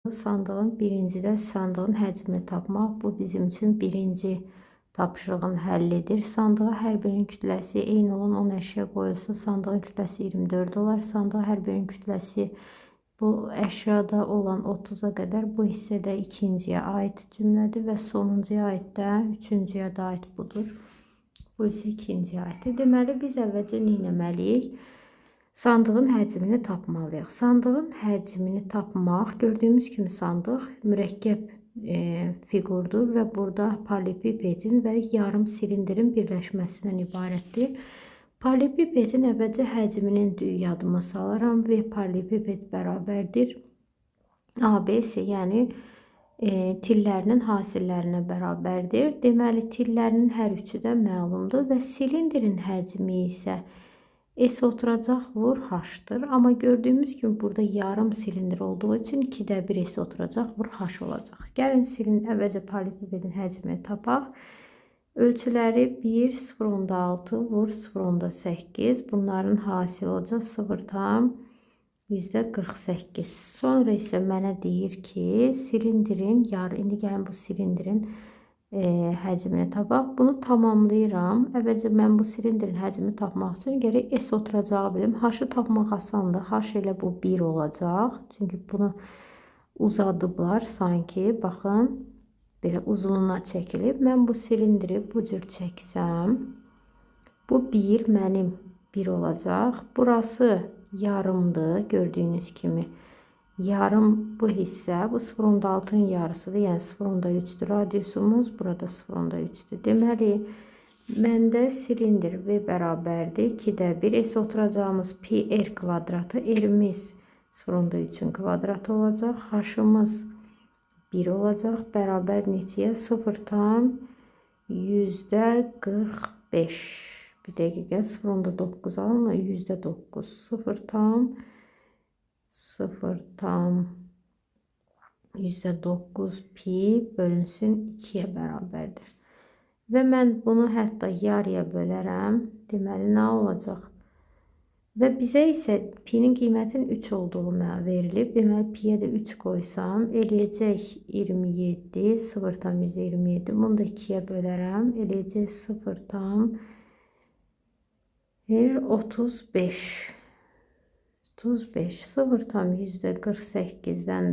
Sandığın birincidə sandığın həcmini tapmaq. Bu bizim üçün birinci tapşırığın həllidir. Sandığa hər birinin kütləsi eyni olan 10 əşya qoyulsa, sandığın kütləsi 24 olar. Sandığa hər birinin kütləsi bu əşyada olan 30'a qədər bu hissədə ikinciyə aid cümlədir və sonuncuya aid də üçüncüyə də aid budur. Bu isə ikinciyə aiddir. Deməli, biz əvvəlcə nə etməliyik? Sandığın həcmini tapmalıyıq. Sandığın həcmini tapmaq, gördüyümüz kimi sandıq mürəkkəb fiqurdur və burada paralelipipedin və yarım silindrin birləşməsindən ibarətdir. Paralelipipedin əvvəlcə həcminin yadıma salaram və paralelipiped bərabərdir ABS, yəni tillərinin hasillərinə bərabərdir. Deməli, tillərinin hər üçü də məlumdur və silindrin həcmi isə S oturacaq vur H-dır. Amma gördüyümüz kimi burada yarım silindir olduğu üçün 2'də 1 S oturacaq vur H olacaq. Gəlin əvvəlcə paralelipipedin həcmini tapaq. Ölçüləri 1, 0.6 vur 0.8. Bunların hasili olacaq 0,48. Sonra isə mənə deyir ki, silindrin indi gəlin bu silindrin həcmini tapaq. Bunu tamamlayıram. Əvvəlcə mən bu silindrin həcmini tapmaq üçün gərək S oturacağı bilim. H-ı tapmaq asandır. H ilə bu 1 olacaq. Çünki bunu uzadıblar sanki. Baxın, belə uzunluğuna çəkilib. Mən bu silindri bu cür çəksəm, bu 1 mənim 1 olacaq. Burası yarımdır, gördüyünüz kimi. Yarım bu hissə, bu 0.6'nın yarısıdır, yəni 0.3'dür radiusumuz, burada 0.3'dür. Deməli, məndə silindir V bərabərdir 2'də 1 S oturacağımız pi R kvadratı, R'miz 0.3'ün kvadratı olacaq, H-ımız 1 olacaq, bərabər neçəyə? 0,45. Bir dəqiqə 0.9 alın, %9. 0,9 pi bölünsün 2'yə bərabərdir. Və mən bunu hətta yarıya bölərəm. Deməli, nə olacaq? Və bizə isə pi'nin qiymətinin 3 olduğu verilib. Deməli, pi'yə də 3 qoysam, eləyəcək 27, 0,27. Bunu da 2'yə bölərəm. Eləyəcək 0,35. 35, 0,48'dən